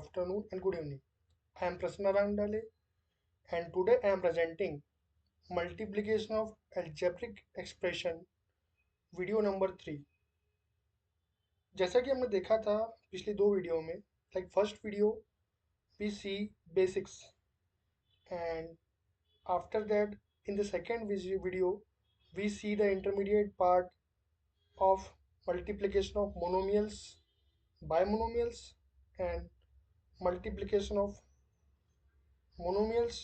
afternoon, and good evening. I am Prasanna Rangdale, and today I am presenting multiplication of algebraic expression video number 3। जैसा कि हमने देखा था पिछली दो वीडियो में, like first video we see basics and after that in the second video we see the intermediate part of multiplication of monomials, binomials, and multiplication of monomials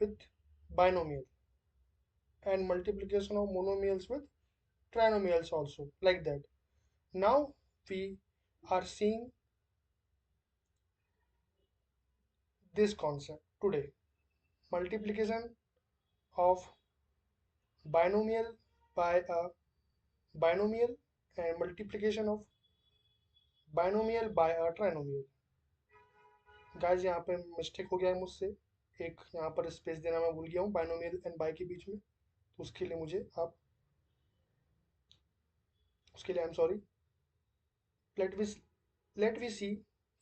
with binomial, and multiplication of monomials with trinomials also, like that. Now we are seeing this concept today: multiplication of binomial by a binomial and multiplication of binomial by a trinomial. Guys, यहाँ पे mistake हो गया है मुझसे, एक यहाँ पर space देना मैं भूल गया हूँ बाइनोमियल एंड बाय के बीच में, तो उसके लिए मुझे आप उसके लिए I am sorry. let we let we see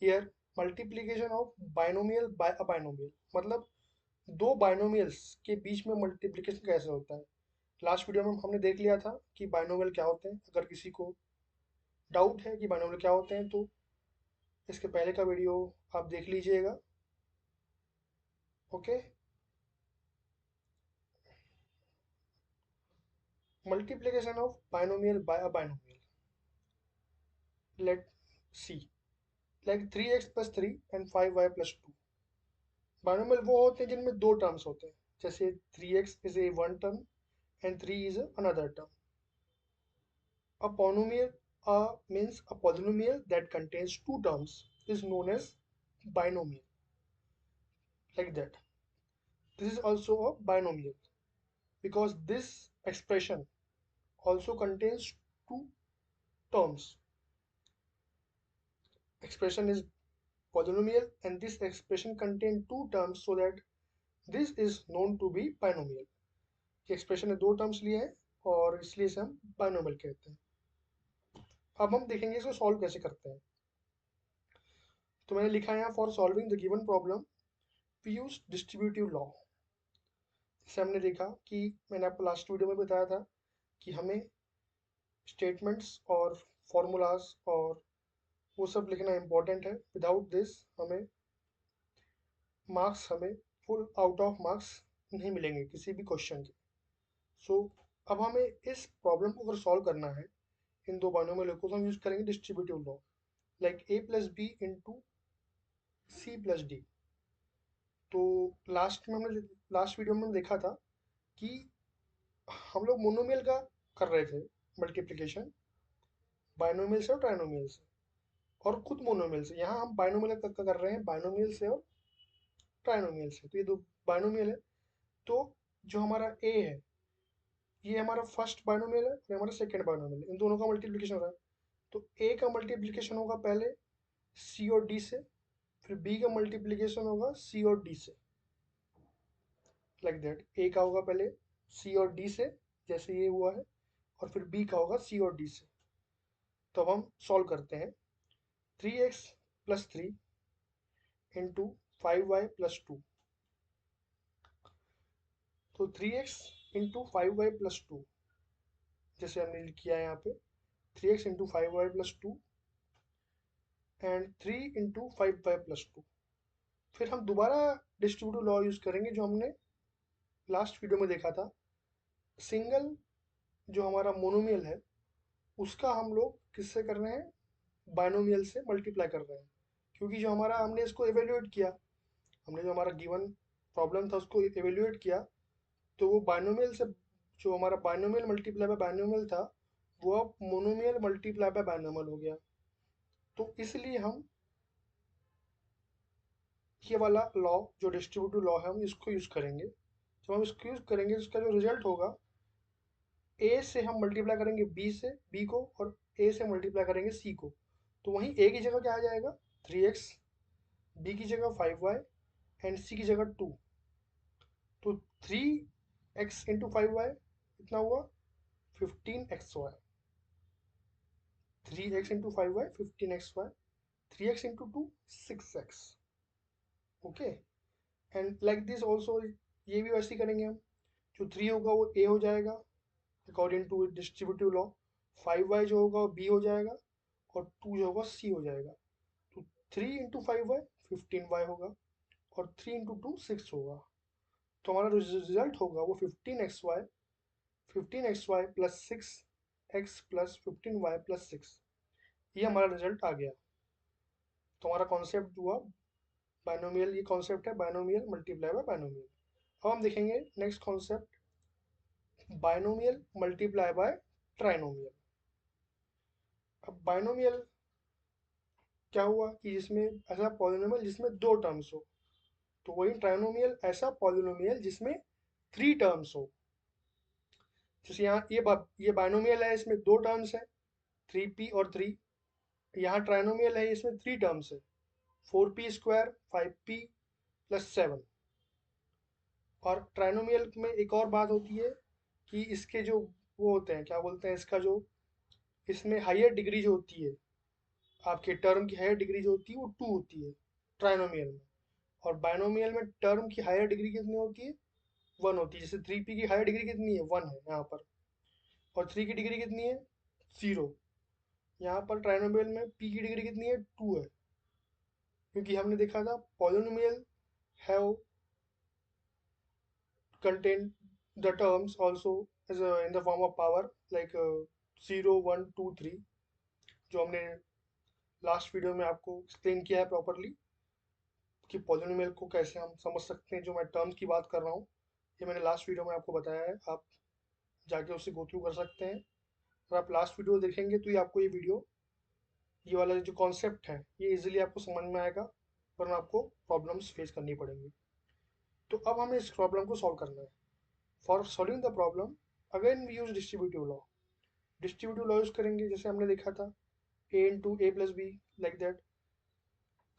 here multiplication of binomial by a binomial, मतलब दो बाइनोमियल्स के बीच में मल्टीप्लिकेशन कैसे होता है। लास्ट वीडियो में हमने देख लिया था कि बाइनोमियल क्या होते हैं। अगर किसी को डाउट है कि बाइनोमियल क्या होते हैं तो इसके पहले का वीडियो आप देख लीजिएगा। Okay, multiplication of binomial by a binomial, let see. Like 3x+3 and 5y+2। Binomial वो होते हैं जिनमें दो टर्म्स होते हैं, जैसे 3x is a one term and 3 is another term. A polynomial means a polynomial that contains two terms is known as binomial, like that. This is also a binomial because this expression also contains two terms. Expression is polynomial and this expression contains two terms, so that this is known to be binomial. ये expression ने दो terms लिए हैं और इसलिए इसे हम binomial कहते हैं। अब हम देखेंगे इसको solve कैसे करते हैं। तो मैंने लिखा है यहाँ for solving the given problem we use distributive law. जैसे हमने देखा कि मैंने आपको लास्ट वीडियो में बताया था कि हमें स्टेटमेंट्स और फॉर्मूलाज और वो सब लिखना इम्पोर्टेंट है। विदाउट दिस हमें फुल आउट ऑफ मार्क्स नहीं मिलेंगे किसी भी क्वेश्चन के। सो अब हमें इस प्रॉब्लम को अगर सॉल्व करना है इन दो बाइनोमियल को, तो हम यूज करेंगे distributive law, like a+b into c+d। तो लास्ट वीडियो में देखा था कि हम लोग मोनोमियल का कर रहे थे मल्टीप्लिकेशन, बाइनोमियल से और ट्राइनोमियल से, और खुद मोनोमियल से। यहाँ हम बाइनोमियल का कर रहे हैं, बाइनोमियल से और ट्राइनोमियल से। तो ये दो बाइनोमियल है, तो जो हमारा ए है ये हमारा फर्स्ट बाइनोमियल है और हमारा सेकेंड बाइनोमियल है। इन दोनों का मल्टीप्लिकेशन हो रहा है, तो ए का मल्टीप्लिकेशन होगा पहले सी और डी से, फिर बी का मल्टीप्लिकेशन होगा सी और डी से, लाइक दैट। ए का होगा पहले सी और डी से, जैसे ये हुआ है, और फिर बी का होगा सी और डी से। तो अब हम सॉल्व करते हैं। 3x+3 into 5y+2। तो 3x इंटू 5y+2 जैसे हमने किया है यहाँ पे, 3x into 5y+2 and 3 into 5y+2। फिर हम दोबारा डिस्ट्रीब्यूटिव लॉ यूज करेंगे जो हमने लास्ट वीडियो में देखा था। सिंगल जो हमारा मोनोमियल है उसका हम लोग किससे कर रहे हैं, बाइनोमियल से मल्टीप्लाई कर रहे हैं, क्योंकि जो हमारा हमने इसको एवेल्यूएट किया, हमने जो हमारा गिवन प्रॉब्लम था उसको एवेल्यूएट किया, तो वो बाइनोमियल से जो हमारा बाइनोमियल मल्टीप्लाई बाय बाइनोमियल था वो अब मोनोमियल मल्टीप्लाई बाय बाइनोमियल हो गया। तो इसलिए हम ये वाला लॉ जो डिस्ट्रीब्यूटिव लॉ है हम इसको यूज करेंगे। जब हम इसको यूज करेंगे इसका जो रिजल्ट होगा, ए से हम मल्टीप्लाई करेंगे बी को, और ए से मल्टीप्लाई करेंगे सी को। तो वहीं ए की जगह क्या आ जाएगा, 3x, बी की जगह 5y एंड सी की जगह 2। तो 3x इंटू 5y कितना हुआ, 15xy। 3x into 5y 15xy। 3x into 2 6x. Okay, and like this also, ये भी वैसे ही करेंगे हम। जो 3 होगा वो a हो जाएगा according to distributive law, 5y जो होगा वो b हो जाएगा, और 2 जो होगा c हो जाएगा। तो 3 इंटू 5y 15y होगा, और 3 इंटू 2 6 होगा। तो हमारा रिजल्ट होगा वो 15xy plus 6x plus 15y plus 6। ये हमारा रिजल्ट आ गया। तो हमारा कॉन्सेप्ट हुआ बाइनोमियल, ये कॉन्सेप्ट है बाइनोमियल मल्टीप्लाई बाय बाइनोमियल। अब हम देखेंगे next concept, binomial multiply by trinomial. अब बाइनोमियल क्या हुआ कि जिसमें ऐसा पॉलिनोमियल जिसमें दो टर्म्स हो, तो वही ट्राइनोमियल ऐसा पॉलिनोमियल जिसमें थ्री टर्म्स हो। जैसे यहाँ ये बाइनोमियल है, इसमें दो टर्म्स है 3p और 3। यहाँ ट्राइनोमियल है, इसमें थ्री टर्म्स है 4p स्क्वायर 5p प्लस 7। और ट्राइनोमियल में एक और बात होती है कि इसके जो वो होते हैं, क्या बोलते हैं इसका, जो इसमें हायर डिग्री जो होती है, आपके टर्म की हायर डिग्री जो होती है वो 2 होती है ट्राइनोमियल में। और बाइनोमियल में टर्म की हायर डिग्री कितनी होती है, 1 होती है। जैसे 3p की हायर डिग्री कितनी है, 1 है यहाँ पर, और 3 की डिग्री कितनी है, 0। यहाँ पर ट्राइनोमियल में p की डिग्री कितनी है, 2 है, क्योंकि हमने देखा था polynomial have contain the terms also as in the form of power, like 0 1 2 3, जो हमने लास्ट वीडियो में आपको एक्सप्लेन किया है प्रॉपरली कि पॉलिनोमियल को कैसे हम समझ सकते हैं। जो मैं टर्म्स की बात कर रहा हूँ, ये मैंने लास्ट वीडियो में आपको बताया है, आप जाके उसे गो थ्रू कर सकते हैं। अगर आप लास्ट वीडियो देखेंगे तो ये आपको ये वीडियो, ये वाला जो कॉन्सेप्ट है, ये इजीली आपको समझ में आएगा, वरना आपको प्रॉब्लम्स फेस करनी पड़ेंगी। तो अब हमें इस प्रॉब्लम को सॉल्व करना है। For solving the problem again we use distributive law. Distributive law use करेंगे, जैसे हमने देखा था a into a plus b, like that.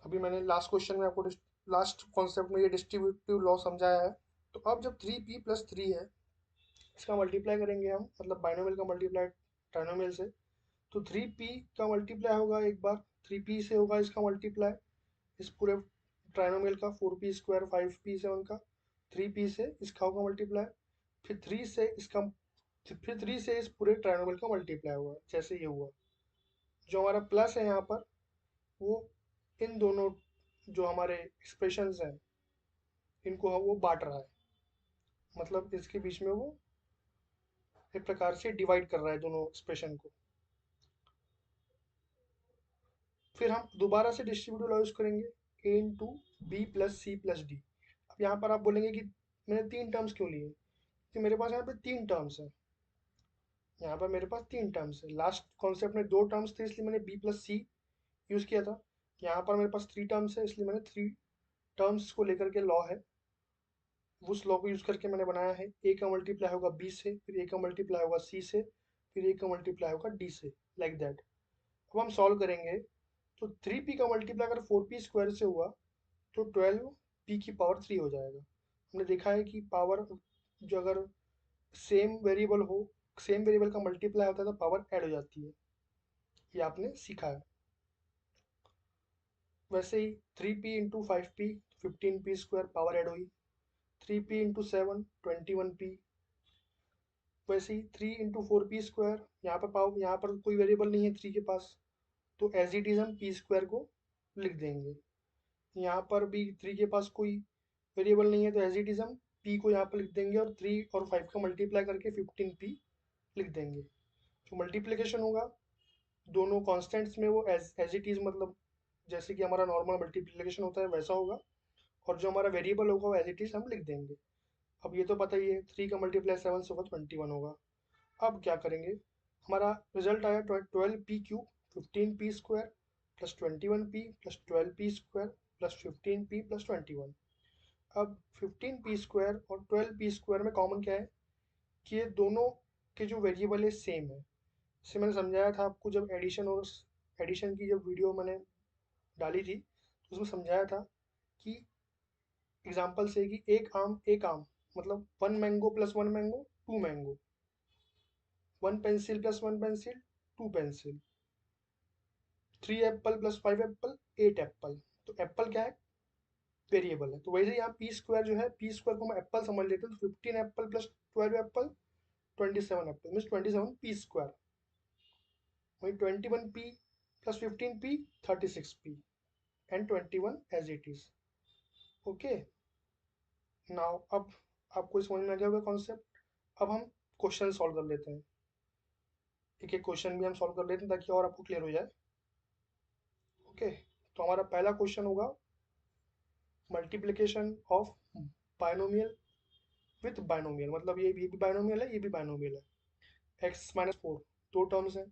अभी मैंने लास्ट क्वेश्चन में आपको लास्ट कॉन्सेप्ट में ये डिस्ट्रीब्यूटिव लॉ समझाया है। तो अब जब 3p प्लस 3 है, इसका मल्टीप्लाई करेंगे हम, मतलब बाइनोमियल का मल्टीप्लाई ट्राइनोमियल से। तो 3p का मल्टीप्लाई होगा एक बार, 3p से होगा इसका मल्टीप्लाई, इस पूरे ट्राइनोमियल का 4p स्क्वायर 5p 7 का, 3p से इसका होगा मल्टीप्लाई, फिर 3 से इसका, फिर 3 से इस पूरे ट्राइनोमियल का मल्टीप्लाई होगा, जैसे ये हुआ। जो हमारा प्लस है यहाँ पर, वो इन दोनों जो हमारे एक्सप्रेशंस हैं, इनको वो बांट रहा है, मतलब इसके बीच में वो एक प्रकार से डिवाइड कर रहा है दोनों एक्सप्रेशन को। फिर हम दोबारा से डिस्ट्रीब्यूटिव लॉ यूज करेंगे, A into B plus C plus D. अब यहाँ पर आप बोलेंगे कि मैंने तीन टर्म्स क्यों लिए, क्योंकि मेरे पास यहाँ पे तीन टर्म्स हैं। यहाँ पर मेरे पास तीन टर्म्स है, लास्ट कॉन्सेप्ट में दो टर्म्स थे इसलिए मैंने बी प्लस सी यूज़ किया था। यहाँ पर मेरे पास थ्री टर्म्स है, इसलिए मैंने थ्री टर्म्स को लेकर के लॉ है, उस लॉ को यूज़ करके मैंने बनाया है। ए का मल्टीप्लाई होगा बी से, फिर ए का मल्टीप्लाई होगा सी से, फिर ए का मल्टीप्लाई होगा डी से, लाइक दैट। अब हम सॉल्व करेंगे, तो 3p का मल्टीप्लाई अगर 4p स्क्वायर से हुआ तो 12p की पावर 3 हो जाएगा। हमने देखा है कि पावर जो अगर सेम वेरिएबल हो, सेम वेरिएबल का मल्टीप्लाई होता है तो पावर ऐड हो जाती है, ये आपने सीखा है। वैसे ही 3p into 5p 15p square power add हुई, 3p इंटू 7 21p। वैसे ही 3 इंटू 4p स्क्वायर, यहाँ पर पावर, यहाँ पर कोई वेरिएबल नहीं है 3 के पास, तो एज इट इज़ हम p स्क्वायर को लिख देंगे। यहाँ पर भी 3 के पास कोई वेरिएबल नहीं है, तो एज इट इज़ हम p को यहाँ पर लिख देंगे, और 3 और 5 का मल्टीप्लाई करके 15p लिख देंगे। जो मल्टीप्लिकेशन होगा दोनों कॉन्स्टेंट्स में, वो एज इट इज़, मतलब जैसे कि हमारा नॉर्मल मल्टीप्लिकेशन होता है वैसा होगा, और जो हमारा वेरिएबल होगा वो एज इट इज़ हम लिख देंगे। अब ये तो पता ही है, 3 का मल्टीप्लाई 7 से होगा 21 होगा। अब क्या करेंगे, हमारा रिजल्ट आया 12p³ 15p square plus 21p plus 12p square plus 15p plus 21। अब 15p स्क्वायर और 12p स्क्वायर में कॉमन क्या है कि ये दोनों के जो वेरिएबल है सेम है। जैसे मैंने समझाया था आपको, जब एडिशन और एडिशन की जब वीडियो मैंने डाली थी, तो उसमें समझाया था कि एग्जाम्पल से कि एक आम, मतलब one mango plus one mango two mango, one pencil plus one pencil two pencil. 3 apple plus 5 apple 8 apple. तो एप्पल क्या है, वेरिएबल है। तो वैसे यहाँ पी स्क्वायर जो है, पी स्क्वायर को हम एप्पल समझ लेते हैं, तो 15 apple plus 12 apple 27 apple means 27 p square. वही 21 p plus 15 p 36 p and 21 as it is. Okay, now अब आपको समझ में आ गया होगा कॉन्सेप्ट। अब हम क्वेश्चन सॉल्व कर लेते हैं, एक एक क्वेश्चन भी हम सॉल्व कर लेते हैं ताकि और आपको क्लियर हो जाए। ओके, तो हमारा पहला क्वेश्चन होगा multiplication of binomial with binomial. मतलब ये भी बाइनोमियल है, ये भी बाइनोमियल है। x-4 दो टर्म्स हैं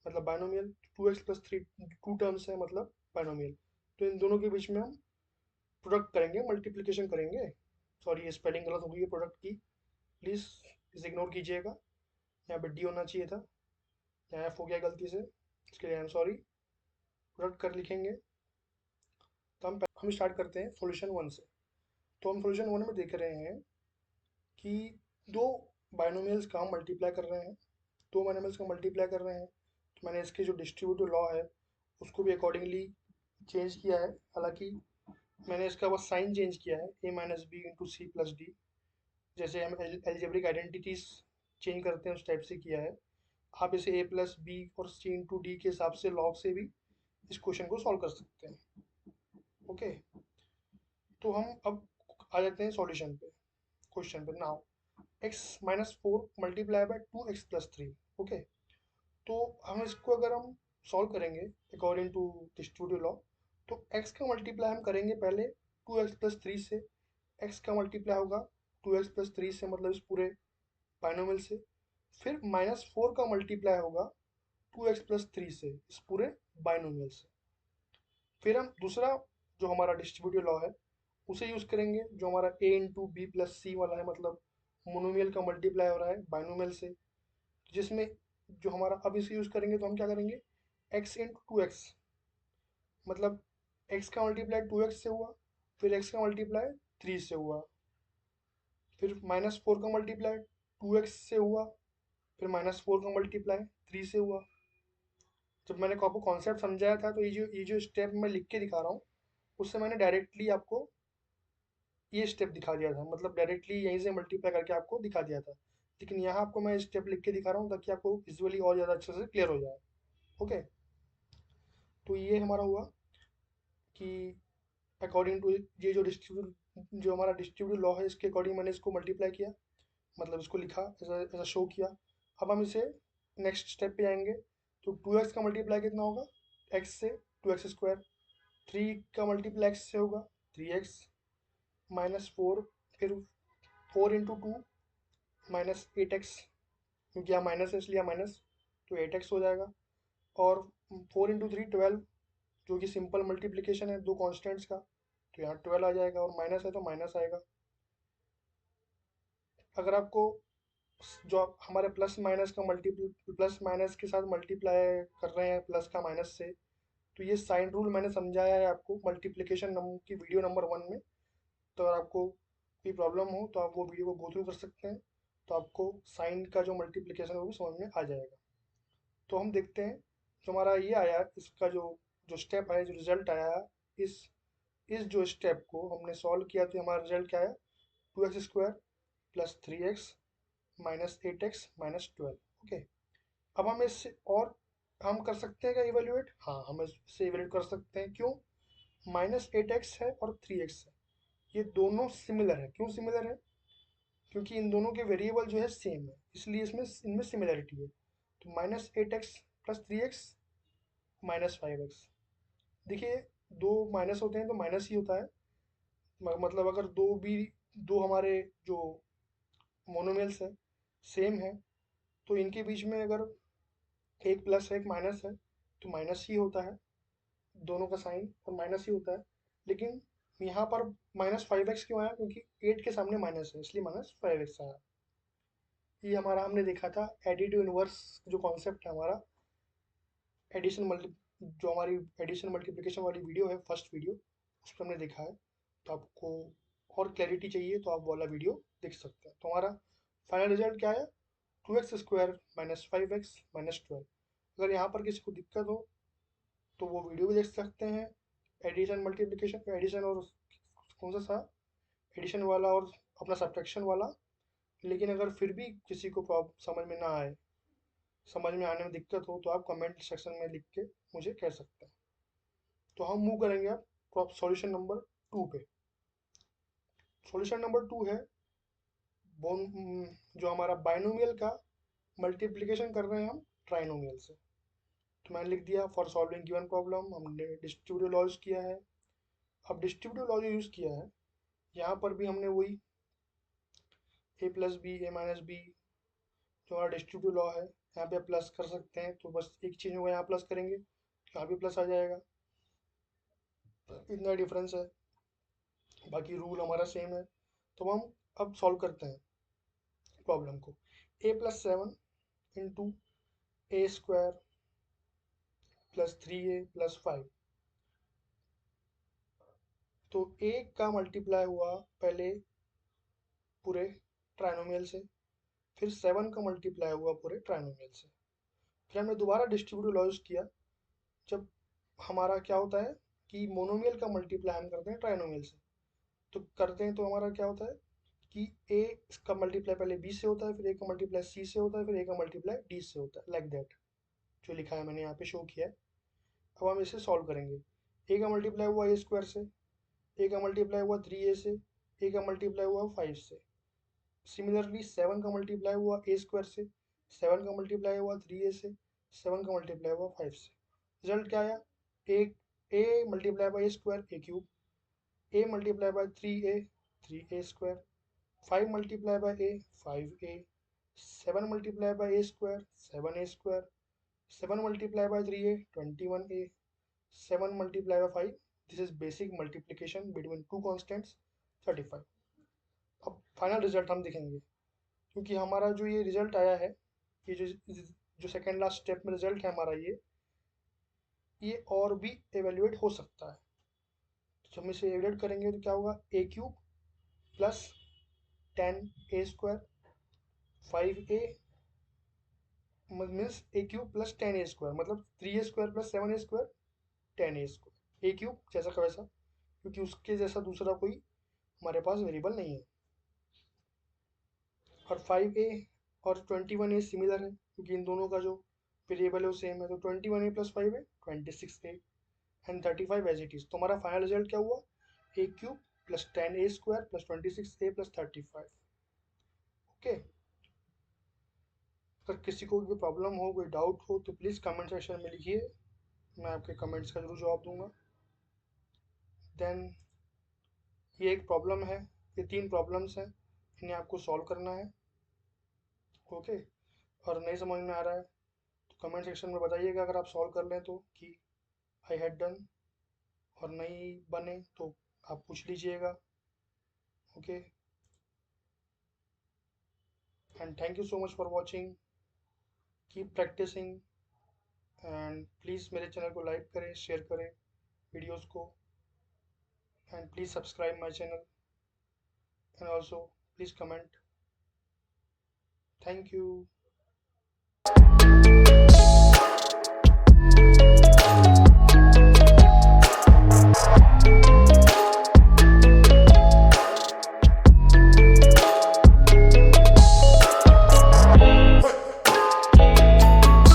मतलब बाइनोमियल, 2x+3 टू टर्म्स हैं मतलब बाइनोमियल। तो इन दोनों के बीच में हम प्रोडक्ट करेंगे, मल्टीप्लिकेशन करेंगे। सॉरी, ये स्पेलिंग गलत हो गई है प्रोडक्ट की, प्लीज़ इसे इग्नोर कीजिएगा। यहाँ पे डी होना चाहिए था, यहाँ एफ हो गया गलती से, इसके लिए आई एम सॉरी। प्रोडक्ट कर लिखेंगे। तो हम स्टार्ट करते हैं सॉल्यूशन 1 से। तो हम सॉल्यूशन 1 में देख रहे हैं कि दो बाइनोमियल्स का हम मल्टीप्लाई कर रहे हैं, दो बाइनोमियल्स का मल्टीप्लाई कर रहे हैं। तो मैंने इसके जो डिस्ट्रीब्यूटिव लॉ है उसको भी अकॉर्डिंगली चेंज किया है। हालांकि मैंने इसका बस साइन चेंज किया है, A minus B into C plus D. जैसे हम एल्जेब्रिक आइडेंटिटीज चेंज करते हैं उस टाइप से किया है। आप इसे ए प्लस बी और सी इंटू डी के हिसाब से लॉग से भी इस क्वेश्चन को सॉल्व कर सकते हैं। ओके, तो हम अब आ जाते हैं सॉल्यूशन पे, क्वेश्चन पे। Now x-4 multiply by 2x+3। Okay, तो हम इसको अगर हम सॉल्व करेंगे अकॉर्डिंग टू डिस्ट्रीब्यूटिव लॉ, तो x का मल्टीप्लाई हम करेंगे पहले 2x+3 से। x का मल्टीप्लाई होगा 2x+3 से मतलब इस पूरे बाइनोमियल से। फिर -4 का मल्टीप्लाई होगा 2x+3 से इस पूरे बाइनोमियल से। फिर हम दूसरा जो हमारा डिस्ट्रीब्यूटिव लॉ है उसे यूज़ करेंगे, जो हमारा a इंटू बी प्लस सी वाला है, मतलब मोनोमियल का मल्टीप्लाई हो रहा है बाइनोमियल से, जिसमें जो हमारा अब इसे यूज़ करेंगे तो हम क्या करेंगे, x इंटू 2x, मतलब x का मल्टीप्लाई 2x से हुआ, फिर x का मल्टीप्लाई 3 से हुआ, फिर -4 का मल्टीप्लाई 2x से हुआ, फिर -4 का मल्टीप्लाई 3 से हुआ। जब मैंने आपको कॉन्सेप्ट समझाया था तो ये जो स्टेप मैं लिख के दिखा रहा हूँ, उससे मैंने डायरेक्टली आपको ये स्टेप दिखा दिया था, मतलब डायरेक्टली यहीं से मल्टीप्लाई करके आपको दिखा दिया था। लेकिन यहाँ आपको मैं स्टेप लिख के दिखा रहा हूँ ताकि आपको विजुअली और ज़्यादा अच्छे से क्लियर हो जाए। ओके, तो ये हमारा हुआ कि अकॉर्डिंग टू ये जो हमारा डिस्ट्रीब्यूटिव लॉ है इसके अकॉर्डिंग मैंने इसको मल्टीप्लाई किया, मतलब इसको लिखा, ऐसा ऐसा शो किया। अब हम इसे नेक्स्ट स्टेप पे आएंगे। तो 2x का मल्टीप्लाई कितना होगा, x से 2x²। 3 का मल्टीप्लाई x से होगा 3x, -4, फिर 4 इंटू 2 -8x, क्योंकि यहाँ माइनस है इसलिए यहाँ माइनस, तो 8x हो जाएगा। और 4 इंटू 3 12, जो कि सिंपल मल्टीप्लिकेशन है दो कॉन्स्टेंट्स का, तो यहाँ 12 आ जाएगा, और माइनस है तो माइनस आएगा। अगर आपको जो आप हमारे प्लस माइनस के साथ मल्टीप्लाई कर रहे हैं प्लस का माइनस से, तो ये साइन रूल मैंने समझाया है आपको मल्टीप्लिकेशन की वीडियो नंबर 1 में। तो अगर आपको कोई प्रॉब्लम हो तो आप वो वीडियो को गो थ्रू कर सकते हैं, तो आपको साइन का जो मल्टीप्लिकेशन है वो भी समझ में आ जाएगा। तो हम देखते हैं, जो हमारा ये आया इसका जो जो स्टेप आया, जो रिजल्ट आया, इस इस जो स्टेप को हमने सॉल्व किया तो हमारा रिजल्ट क्या आया, 2x² plus 3x -8x -12। Okay, अब हम इससे और हम कर सकते हैं क्या इवेल्युएट, हाँ हम इससे इवेल्युएट कर सकते हैं। क्यों, -8x है और 3x है, ये दोनों सिमिलर है। क्यों सिमिलर है, क्योंकि इन दोनों के वेरिएबल जो है सेम है, इसलिए इसमें इनमें सिमिलरिटी है। तो -8x प्लस 3x -5x, देखिए दो माइनस होते हैं तो माइनस ही होता है। मतलब अगर दो हमारे जो मोनोमियल्स है सेम है, तो इनके बीच में अगर एक प्लस है एक माइनस है तो माइनस ही होता है, दोनों का साइन और माइनस ही होता है। लेकिन यहाँ पर -5x क्यों आया, क्योंकि 8 के सामने माइनस है इसलिए -5x आया। ये हमारा हमने देखा था एडिटिव इनवर्स, जो कॉन्सेप्ट है हमारा एडिशन मल्टी, जो हमारी एडिशन मल्टीप्लिकेशन वाली वीडियो है फर्स्ट वीडियो, उस पर हमने देखा है। तो आपको और क्लैरिटी चाहिए तो आप वो वाला वीडियो देख सकते हैं। तो हमारा फाइनल रिजल्ट क्या है, 2x² -5x -12। अगर यहाँ पर किसी को दिक्कत हो तो वो वीडियो भी देख सकते हैं, एडिशन मल्टीप्लिकेशन, एडिशन और कौन सा था, एडिशन वाला और अपना सब्ट्रैक्शन वाला। लेकिन अगर फिर भी किसी को समझ में ना आए, समझ में आने में दिक्कत हो, तो आप कमेंट सेक्शन में लिख के मुझे कह सकते हैं। तो हम मूव करेंगे अब सॉल्यूशन नंबर 2 पे। सॉल्यूशन नंबर 2 है जो हमारा बाइनोमियल का मल्टीप्लिकेशन कर रहे हैं हम ट्राइनोमियल से। तो मैंने लिख दिया फॉर सॉल्विंग गिवन प्रॉब्लम, हमने डिस्ट्रीब्यूटिव लॉ यूज किया है। अब डिस्ट्रीब्यूटिव लॉ जो यूज किया है, यहाँ पर भी हमने वही ए प्लस बी ए माइनस बी जो हमारा डिस्ट्रीब्यूटिव लॉ है, यहाँ पे प्लस कर सकते हैं। तो बस एक चीज़ होगा, यहाँ प्लस करेंगे यहाँ भी प्लस आ जाएगा, इतना डिफरेंस है, बाकी रूल हमारा सेम है। तो हम अब सॉल्व करते हैं प्रॉब्लम को। ए प्लस 7 इंटू ए स्क्वायर प्लस 3a प्लस 5। तो ए का मल्टीप्लाई हुआ पहले पूरे ट्राइनोमियल से, फिर 7 का मल्टीप्लाई हुआ पूरे ट्राइनोमियल से, फिर हमने दोबारा डिस्ट्रीब्यूटिव लॉ यूज किया। जब हमारा क्या होता है कि मोनोमियल का मल्टीप्लाई हम करते हैं ट्राइनोमियल से, तो करते हैं तो हमारा क्या होता है कि ए का मल्टीप्लाई पहले बी से होता है, फिर ए का मल्टीप्लाई सी से होता है, फिर ए का मल्टीप्लाई डी से होता है, लाइक दैट जो लिखा है मैंने यहाँ पे शो किया है। अब हम इसे सॉल्व करेंगे। ए का मल्टीप्लाई हुआ ए स्क्वायर से, ए का मल्टीप्लाई हुआ 3a से, ए का मल्टीप्लाई हुआ 5 से। सिमिलरली 7 का मल्टीप्लाई हुआ ए स्क्वायर से, 7 का मल्टीप्लाई हुआ 3a से, 7 का मल्टीप्लाई हुआ 5 से। रिजल्ट क्या आया, A A multiply by A square A cube, A multiply by 3a square, 5 multiply by A 5a, 7 multiply by A square 7a square, 7 multiply by 3a 21a, 7 multiply by 5, this is basic multiplication between two constants 35। अब final result हम देखेंगे, क्योंकि हमारा जो ये result आया है, ये जो सेकेंड लास्ट स्टेप में रिजल्ट है हमारा, ये और भी एवेल्युएट हो सकता है। तो जब हम इसे एवेल्युएट करेंगे तो क्या होगा, A cube plus 10a square 5a means A cube plus 10a square, मतलब 3a square plus 7a square 10a square, A cube जैसा का वैसा, क्योंकि उसके जैसा दूसरा कोई हमारे पास वेरिएबल नहीं है। और 5a और 21a सिमिलर है, क्योंकि इन दोनों का जो वेरिएबल है वो सेम है। तो 21a plus 5a 26a and 35 as it is. तो हमारा फाइनल रिजल्ट क्या हुआ, A cube plus 10a square plus 26a plus 35। Okay. अगर किसी को भी प्रॉब्लम हो, कोई डाउट हो, तो प्लीज़ कमेंट सेक्शन में लिखिए, मैं आपके कमेंट्स का जरूर जवाब दूंगा। देन ये एक प्रॉब्लम है, ये 3 प्रॉब्लम्स हैं, इन्हें आपको सॉल्व करना है। ओके। और नहीं समझ में आ रहा है तो कमेंट सेक्शन में बताइएगा, अगर आप सॉल्व कर लें तो, कि आई हैड डन, और नहीं बने तो आप पूछ लीजिएगा। Okay. And thank you so much for watching, keep practising, and please मेरे चैनल को लाइक करें, शेयर करें वीडियोस को, and please subscribe my channel, and also please comment. Thank you.